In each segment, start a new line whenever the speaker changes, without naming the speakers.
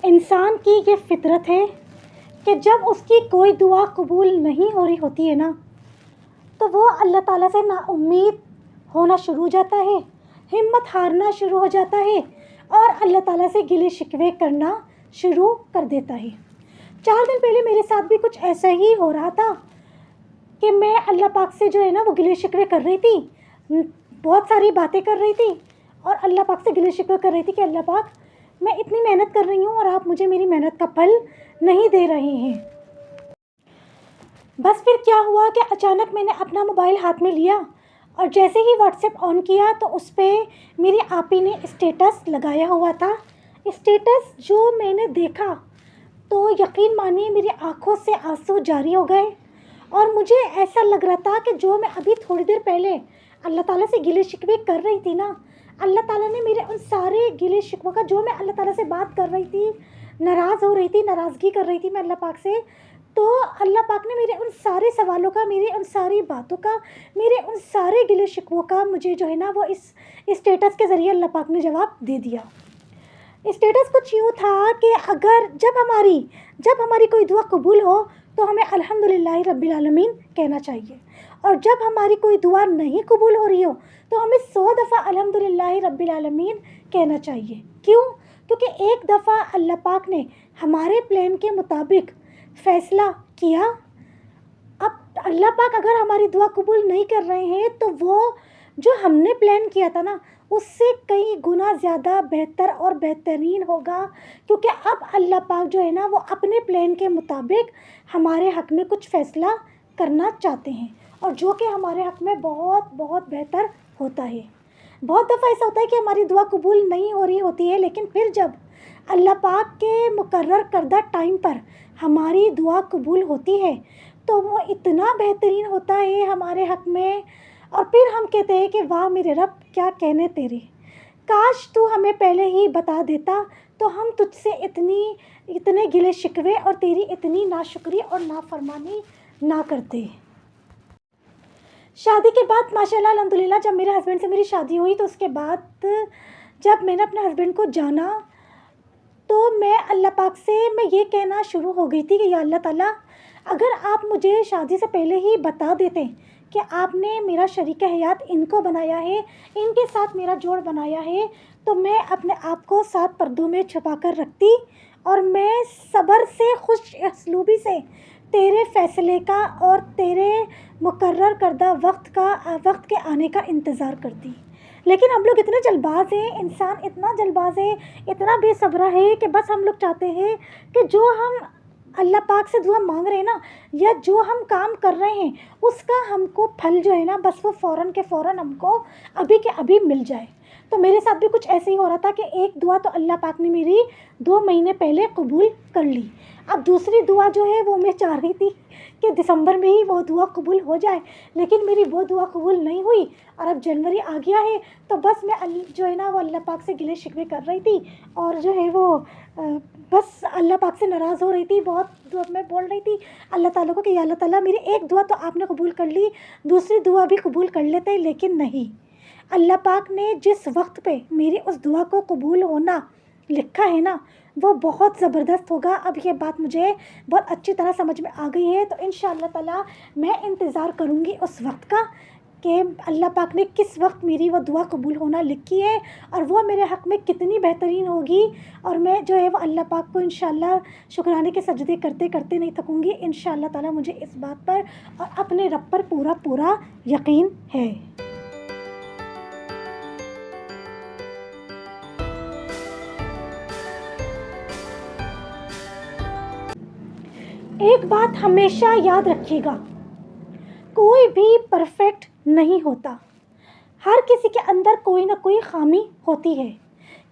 انسان کی یہ فطرت ہے کہ جب اس کی کوئی دعا قبول نہیں ہو رہی ہوتی ہے نا، تو وہ اللہ تعالیٰ سے نا امید ہونا شروع ہو جاتا ہے، ہمت ہارنا شروع ہو جاتا ہے اور اللہ تعالیٰ سے گلے شکوے کرنا شروع کر دیتا ہے۔ 4 دن پہلے میرے ساتھ بھی کچھ ایسا ہی ہو رہا تھا کہ میں اللہ پاک سے جو ہے نا وہ گلے شکوے کر رہی تھی، بہت ساری باتیں کر رہی تھی اور اللہ پاک سے گلے شکوے کر رہی تھی کہ اللہ پاک میں اتنی محنت کر رہی ہوں اور آپ مجھے میری محنت کا پھل نہیں دے رہے ہیں۔ بس پھر کیا ہوا کہ اچانک میں نے اپنا موبائل ہاتھ میں لیا اور جیسے ہی واٹس ایپ آن کیا تو اس پہ میری آپی نے اسٹیٹس لگایا ہوا تھا۔ اسٹیٹس جو میں نے دیکھا تو یقین مانیے میری آنکھوں سے آنسو جاری ہو گئے اور مجھے ایسا لگ رہا تھا کہ جو میں ابھی تھوڑی دیر پہلے اللہ تعالیٰ سے گلے شکوے کر رہی تھی نا، اللہ تعالیٰ نے میرے ان سارے گلے شکووں کا، جو میں اللہ تعالیٰ سے بات کر رہی تھی، ناراض ہو رہی تھی، ناراضگی کر رہی تھی میں اللہ پاک سے، تو اللہ پاک نے میرے ان سارے سوالوں کا، میرے ان ساری باتوں کا، میرے ان سارے گلے شکووں کا مجھے جو ہے نا وہ اس اسٹیٹس کے ذریعے اللہ پاک نے جواب دے دیا۔ اسٹیٹس کچھ یوں تھا کہ اگر جب ہماری کوئی دعا قبول ہو تو ہمیں الحمدللہ رب العالمین کہنا چاہیے، اور جب ہماری کوئی دعا نہیں قبول ہو رہی ہو تو ہمیں 100 دفعہ الحمدللہ رب العالمین کہنا چاہیے۔ کیوں؟ کیونکہ ایک دفعہ اللہ پاک نے ہمارے پلان کے مطابق فیصلہ کیا، اب اللہ پاک اگر ہماری دعا قبول نہیں کر رہے ہیں تو وہ جو ہم نے پلان کیا تھا نا اس سے کئی گنا زیادہ بہتر اور بہترین ہوگا، کیونکہ اب اللہ پاک جو ہے نا وہ اپنے پلان کے مطابق ہمارے حق میں کچھ فیصلہ کرنا چاہتے ہیں، اور جو کہ ہمارے حق میں بہت بہت بہتر ہوتا ہے۔ بہت دفعہ ایسا ہوتا ہے کہ ہماری دعا قبول نہیں ہو رہی ہوتی ہے، لیکن پھر جب اللہ پاک کے مقرر کردہ ٹائم پر ہماری دعا قبول ہوتی ہے تو وہ اتنا بہترین ہوتا ہے ہمارے حق میں، اور پھر ہم کہتے ہیں کہ واہ میرے رب کیا کہنے تیرے، کاش تو ہمیں پہلے ہی بتا دیتا تو ہم تجھ سے اتنے گلے شکوے اور تیری اتنی ناشکری اور نافرمانی نہ کرتے۔ شادی کے بعد ماشاءاللہ الحمدللہ جب میرے ہسبینڈ سے میری شادی ہوئی تو اس کے بعد جب میں نے اپنے ہسبینڈ کو جانا تو میں اللہ پاک سے میں یہ کہنا شروع ہو گئی تھی کہ یا اللہ تعالیٰ اگر آپ مجھے شادی سے پہلے ہی بتا دیتے کہ آپ نے میرا شریک حیات ان کو بنایا ہے، ان کے ساتھ میرا جوڑ بنایا ہے، تو میں اپنے آپ کو 7 پردوں میں چھپا کر رکھتی اور میں صبر سے، خوش اسلوبی سے تیرے فیصلے کا اور تیرے مقرر کردہ وقت کے آنے کا انتظار کرتی۔ لیکن ہم لوگ اتنے جلد باز ہیں، انسان اتنا جلد باز ہے، اتنا بے صبرا ہے کہ بس ہم لوگ چاہتے ہیں کہ جو ہم اللہ پاک سے دعا مانگ رہے ہیں نا، یا جو ہم کام کر رہے ہیں اس کا ہم کو پھل جو ہے نا بس وہ فوراً کے فوراً ہم کو ابھی کے ابھی مل جائے۔ تو میرے ساتھ بھی کچھ ایسے ہی ہو رہا تھا کہ ایک دعا تو اللہ پاک نے میری 2 مہینے پہلے قبول کر لی، اب دوسری دعا جو ہے وہ میں چاہ رہی تھی کہ دسمبر میں ہی وہ دعا قبول ہو جائے، لیکن میری وہ دعا قبول نہیں ہوئی اور اب جنوری آ گیا ہے تو بس میں جو ہے نا وہ اللہ پاک سے گلے شکوے کر رہی تھی اور جو ہے وہ بس اللہ پاک سے ناراض ہو رہی تھی۔ بہت دعا میں بول رہی تھی اللہ تعالیٰ کو کہ یا اللہ تعالیٰ میری ایک دعا تو آپ نے قبول کر لی، دوسری دعا بھی قبول کر لیتے، لیکن نہیں، اللہ پاک نے جس وقت پہ میری اس دعا کو قبول ہونا لکھا ہے نا وہ بہت زبردست ہوگا۔ اب یہ بات مجھے بہت اچھی طرح سمجھ میں آ گئی ہے، تو انشاءاللہ تعالیٰ میں انتظار کروں گی اس وقت کا کہ اللہ پاک نے کس وقت میری وہ دعا قبول ہونا لکھی ہے اور وہ میرے حق میں کتنی بہترین ہوگی، اور میں جو ہے وہ اللہ پاک کو انشاءاللہ شکرانے کے سجدے کرتے کرتے نہیں تھکوں گی انشاءاللہ تعالیٰ۔ مجھے اس بات پر اور اپنے رب پر پورا یقین ہے۔ ایک بات ہمیشہ یاد رکھیے گا، کوئی بھی پرفیکٹ نہیں ہوتا، ہر کسی کے اندر کوئی نہ کوئی خامی ہوتی ہے،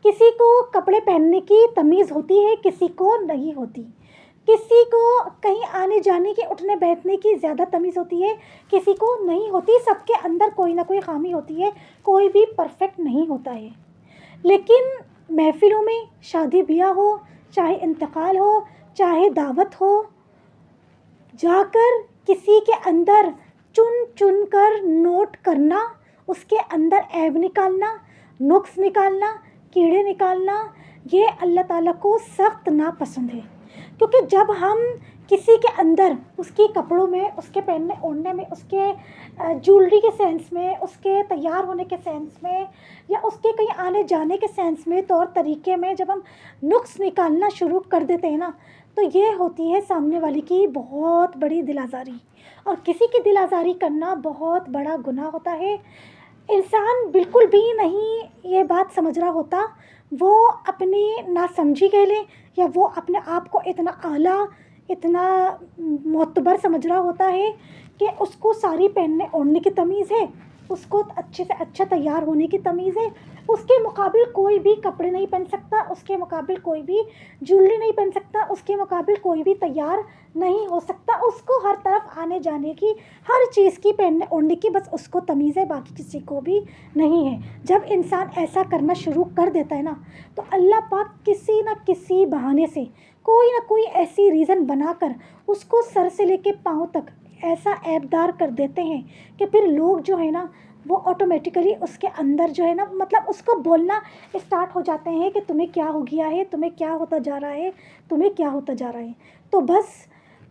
کسی کو کپڑے پہننے کی تمیز ہوتی ہے، کسی کو نہیں ہوتی، کسی کو کہیں آنے جانے کی، اٹھنے بیٹھنے کی زیادہ تمیز ہوتی ہے، کسی کو نہیں ہوتی، سب کے اندر کوئی نہ کوئی خامی ہوتی ہے، کوئی بھی پرفیکٹ نہیں ہوتا ہے۔ لیکن محفلوں میں، شادی بیاہ ہو، چاہے انتقال ہو، چاہے دعوت ہو، جا کر کسی کے اندر چن کر نوٹ کرنا، اس کے اندر عیب نکالنا، نقص نکالنا، کیڑے نکالنا، یہ اللہ تعالیٰ کو سخت ناپسند ہے، کیونکہ جب ہم کسی کے اندر اس کی کپڑوں میں، اس کے پہننے اوڑھنے میں، اس کے جولری کے سینس میں، اس کے تیار ہونے کے سینس میں، یا اس کے کہیں آنے جانے کے سینس میں، طور طریقے میں جب ہم نقص نکالنا شروع کر دیتے ہیں نا، تو یہ ہوتی ہے سامنے والی کی بہت بڑی دل آزاری، اور کسی کی دل آزاری کرنا بہت بڑا گناہ ہوتا ہے۔ انسان بالکل بھی نہیں یہ بات سمجھ رہا ہوتا، وہ اپنی ناسمجھی کہہ لیں، یا وہ اپنے آپ کو اتنا اعلیٰ، اتنا معتبر سمجھ رہا ہوتا ہے کہ اس کو ساری پہننے اوڑھنے کی تمیز ہے، اس کو اچھے سے اچھا تیار ہونے کی تمیز ہے، اس کے مقابل کوئی بھی کپڑے نہیں پہن سکتا، اس کے مقابل کوئی بھی جولری نہیں پہن سکتا، اس کے مقابل کوئی بھی تیار نہیں ہو سکتا، اس کو ہر طرف آنے جانے کی، ہر چیز کی پہننے اوڑھنے کی بس اس کو تمیز ہے، باقی کسی کو بھی نہیں ہے۔ جب انسان ایسا کرنا شروع کر دیتا ہے نا، تو اللہ پاک کسی نہ کسی بہانے سے، کوئی نہ کوئی ایسی ریزن بنا کر اس کو سر سے لے کے پاؤں تک ایسا عیبدار کر دیتے ہیں کہ پھر لوگ جو ہے نا وہ آٹومیٹیکلی اس کے اندر جو ہے نا، مطلب اس کو بولنا اسٹارٹ ہو جاتے ہیں کہ تمہیں کیا ہو گیا ہے، تمہیں کیا ہوتا جا رہا ہے، تمہیں کیا ہوتا جا رہا ہے۔ تو بس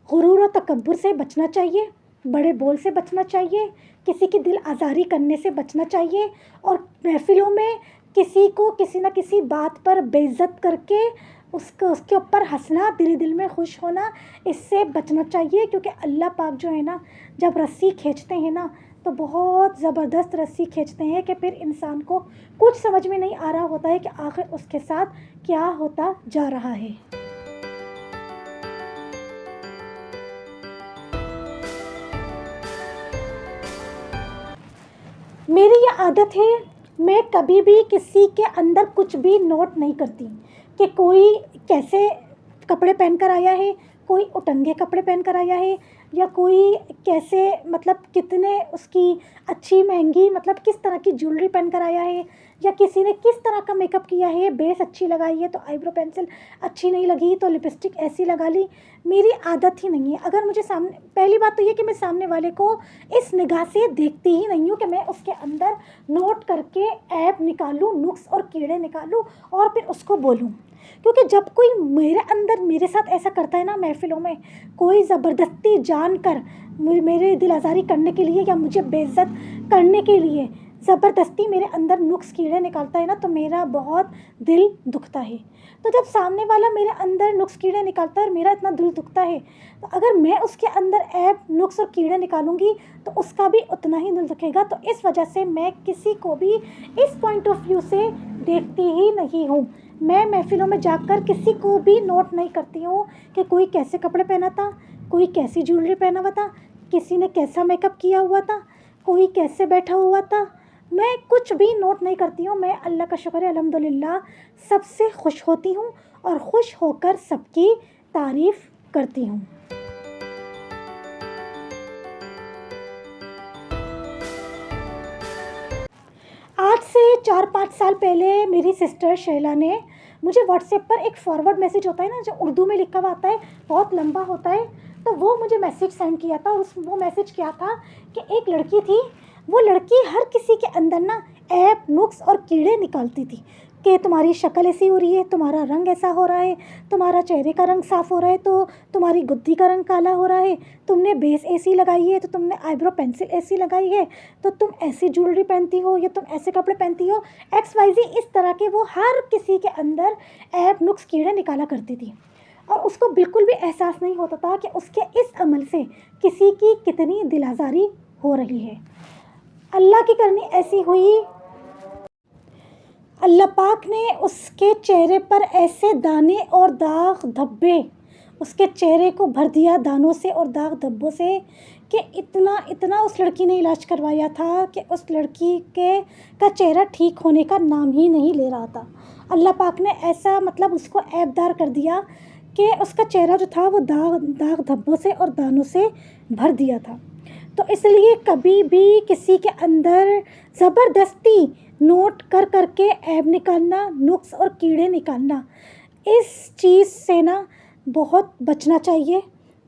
غرور و تکبر سے بچنا چاہیے، بڑے بول سے بچنا چاہیے، کسی کی دل آزاری کرنے سے بچنا چاہیے، اور محفلوں میں کسی کو کسی نہ کسی بات پر بے عزت کر کے اس کے اوپر ہنسنا، دل میں خوش ہونا، اس سے بچنا چاہیے، کیونکہ اللہ پاک جو ہے نا جب رسی کھینچتے ہیں نا تو بہت زبردست رسی کھینچتے ہیں کہ پھر انسان کو کچھ سمجھ میں نہیں آ رہا ہوتا ہے کہ آخر اس کے ساتھ کیا ہوتا جا رہا ہے۔ میری یہ عادت ہے، میں کبھی بھی کسی کے اندر کچھ بھی نوٹ نہیں کرتی کہ کوئی کیسے کپڑے پہن کر آیا ہے، کوئی اٹنگے کپڑے پہن کر آیا ہے، یا کوئی کیسے مطلب کتنے اس کی اچھی مہنگی مطلب کس طرح کی جولری پہن کر آیا ہے، یا کسی نے کس طرح کا میک اپ کیا ہے، بیس اچھی لگائی ہے تو آئی برو پینسل اچھی نہیں لگی تو لپسٹک ایسی لگا لی۔ میری عادت ہی نہیں ہے۔ اگر مجھے سامنے، پہلی بات تو یہ کہ میں سامنے والے کو اس نگاہ سے دیکھتی ہی نہیں ہوں کہ میں اس کے اندر نوٹ کر کے عیب نکالوں، نقص اور کیڑے نکالوں اور پھر اس کو بولوں، کیونکہ جب کوئی میرے اندر میرے ساتھ ایسا کرتا ہے نا محفلوں میں، کوئی زبردستی جان کر میرے دل آزاری کرنے کے لیے یا مجھے بے عزت کرنے کے لیے زبردستی میرے اندر نقص کیڑے نکالتا ہے نا، تو میرا بہت دل دکھتا ہے۔ تو جب سامنے والا میرے اندر نقص کیڑے نکالتا ہے اور میرا اتنا دل دکھتا ہے، تو اگر میں اس کے اندر عیب نقص اور کیڑے نکالوں گی تو اس کا بھی اتنا ہی دل دکھے گا۔ تو اس وجہ سے میں کسی کو بھی اس پوائنٹ آف ویو سے دیکھتی ہی نہیں ہوں۔ میں محفلوں میں جا کر کسی کو بھی نوٹ نہیں کرتی ہوں کہ کوئی کیسے کپڑے پہنا تھا، کوئی کیسی جولری پہنا ہوا تھا، کسی نے کیسا میک اپ کیا ہوا تھا، کوئی کیسے بیٹھا ہوا تھا، میں کچھ بھی نوٹ نہیں کرتی ہوں۔ میں اللہ کا شکر ہے الحمدللہ سب سے خوش ہوتی ہوں اور خوش ہو کر سب کی تعریف کرتی ہوں۔ آج سے 4-5 سال پہلے میری سسٹر شیلا نے مجھے واٹس ایپ پر ایک فارورڈ میسیج ہوتا ہے نا جو اردو میں لکھا ہوا آتا ہے، بہت لمبا ہوتا ہے، تو وہ مجھے میسیج سینڈ کیا تھا، اور وہ میسیج کیا تھا کہ ایک لڑکی تھی، وہ لڑکی ہر کسی کے اندر نا عیب نقص اور کیڑے نکالتی تھی کہ تمہاری شکل ایسی ہو رہی ہے، تمہارا رنگ ایسا ہو رہا ہے، تمہارا چہرے کا رنگ صاف ہو رہا ہے تو تمہاری گدی کا رنگ کالا ہو رہا ہے، تم نے بیس ایسی لگائی ہے تو تم نے آئی برو پینسل ایسی لگائی ہے تو تم ایسی جولری پہنتی ہو یا تم ایسے کپڑے پہنتی ہو، ایکس وائی زی، اس طرح کے وہ ہر کسی کے اندر عیب نقص کیڑے نکالا کرتی تھی، اور اس کو بالکل بھی احساس نہیں ہوتا تھا کہ اس کے اس عمل سے کسی کی کتنی دل آزاری ہو رہی ہے۔ اللہ کی کرنی ایسی ہوئی، اللہ پاک نے اس کے چہرے پر ایسے دانے اور داغ دھبے، اس کے چہرے کو بھر دیا دانوں سے اور داغ دھبوں سے کہ اتنا اس لڑکی نے علاج کروایا تھا کہ اس لڑکی کا چہرہ ٹھیک ہونے کا نام ہی نہیں لے رہا تھا۔ اللہ پاک نے ایسا مطلب اس کو عیب دار کر دیا کہ اس کا چہرہ جو تھا وہ داغ دھبوں سے اور دانوں سے بھر دیا تھا۔ تو اس لیے کبھی بھی کسی کے اندر زبردستی نوٹ کر کے عیب نکالنا، نقص اور کیڑے نکالنا، اس چیز سے نا بہت بچنا چاہیے،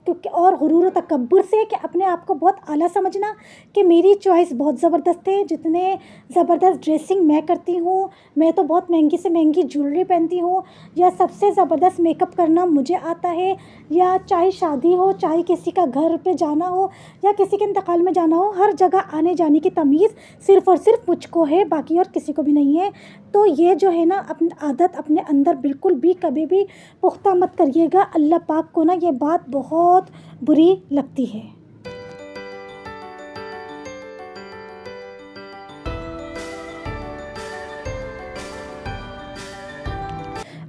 کیونکہ اور غرور و تکبر سے کہ اپنے آپ کو بہت اعلیٰ سمجھنا کہ میری چوائس بہت زبردست ہے، جتنے زبردست ڈریسنگ میں کرتی ہوں، میں تو بہت مہنگی سے مہنگی جویلری پہنتی ہوں، یا سب سے زبردست میک اپ کرنا مجھے آتا ہے، یا چاہے شادی ہو، چاہے کسی کا گھر پہ جانا ہو یا کسی کے انتقال میں جانا ہو، ہر جگہ آنے جانے کی تمیز صرف اور صرف مجھ کو ہے، باقی اور کسی کو بھی نہیں ہے۔ تو یہ جو ہے نا اپنی عادت اپنے اندر بالکل بھی کبھی بھی پختہ مت کریے گا، اللہ پاک کو نا یہ بات بہت بری لگتی ہے۔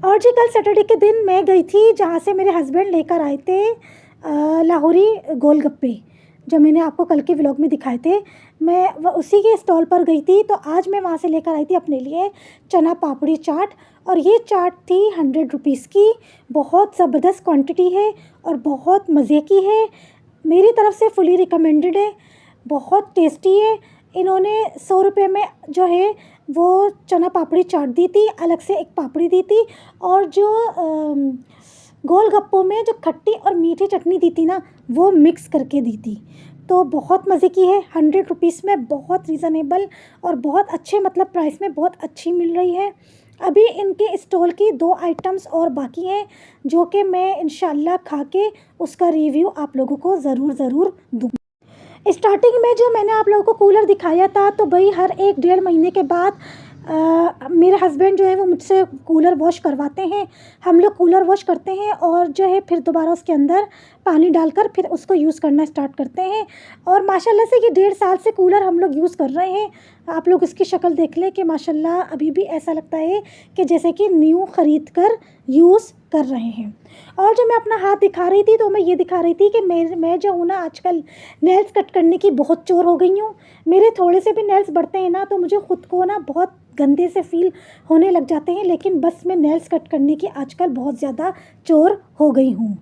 اور جی کل سیٹرڈے کے دن میں گئی تھی جہاں سے میرے ہسبینڈ لے کر آئے تھے لاہوری گول گپے، جو میں نے آپ کو کل کے ولاگ میں دکھائے تھے، میں اسی کے اسٹال پر گئی تھی۔ تو آج میں وہاں سے لے کر آئی تھی اپنے لیے چنا پاپڑی چاٹ، اور یہ چاٹ تھی 100 روپیز کی، بہت زبردست کوانٹٹی ہے اور بہت مزے کی ہے، میری طرف سے فلی ریکمینڈڈ ہے، بہت ٹیسٹی ہے۔ انہوں نے 100 روپے میں جو ہے وہ چنا پاپڑی چاٹ دی تھی، الگ سے ایک پاپڑی دی تھی، اور جو گول گپوں میں جو کھٹی اور میٹھی چٹنی دی تھی نا وہ مکس کر کے دی تھی، تو بہت مزے کی ہے۔ 100 روپیز میں بہت ریزنیبل اور بہت اچھے مطلب پرائس میں بہت اچھی مل رہی ہے۔ ابھی ان کے اسٹال کی 2 آئٹمس اور باقی ہیں جو کہ میں انشاءاللہ کھا کے اس کا ریویو آپ لوگوں کو ضرور دوں۔ اسٹارٹنگ میں جو میں نے آپ لوگوں کو کولر دکھایا تھا، تو بھائی ہر 1-1.5 مہینے کے بعد میرے ہسبینڈ جو ہے وہ مجھ سے کولر واش کرواتے ہیں، ہم لوگ کولر واش کرتے ہیں اور جو ہے پھر دوبارہ اس کے اندر پانی ڈال کر پھر اس کو یوز کرنا اسٹارٹ کرتے ہیں، اور ماشاءاللہ سے یہ 1.5 سال سے کولر ہم لوگ یوز کر رہے ہیں۔ آپ لوگ اس کی شکل دیکھ لیں کہ ماشاءاللہ ابھی بھی ایسا لگتا ہے کہ جیسے کہ نیو خرید کر یوز کر رہے ہیں۔ اور جو میں اپنا ہاتھ دکھا رہی تھی تو میں یہ دکھا رہی تھی کہ میں جو ہوں نا آج کل نیلز کٹ کرنے کی بہت چور ہو گئی ہوں، میرے تھوڑے سے بھی نیلز بڑھتے ہیں نا تو مجھے خود کو نا بہت گندے سے فیل ہونے لگ جاتے ہیں، لیکن بس میں نیلز کٹ کرنے کی آج کل بہت زیادہ چور ہو گئی ہوں۔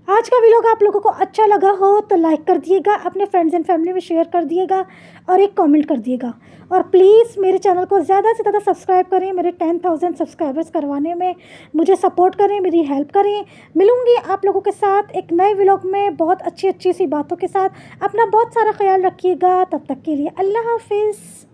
آج کا ویلاگ آپ لوگوں کو اچھا لگا ہو تو لائک کر دیے گا، اپنے فرینڈز اینڈ فیملی میں شیئر کر دیے گا اور ایک کامنٹ کر دیے گا، اور پلیز میرے چینل کو زیادہ سے زیادہ سبسکرائب کریں، میرے 10,000 سبسکرائبرز کروانے میں مجھے سپورٹ کریں، میری ہیلپ کریں۔ ملوں گی آپ لوگوں کے ساتھ ایک نئے ویلاگ میں بہت اچھی سی باتوں کے ساتھ۔ اپنا بہت سارا خیال رکھیے گا، تب تک کے لیے اللہ حافظ۔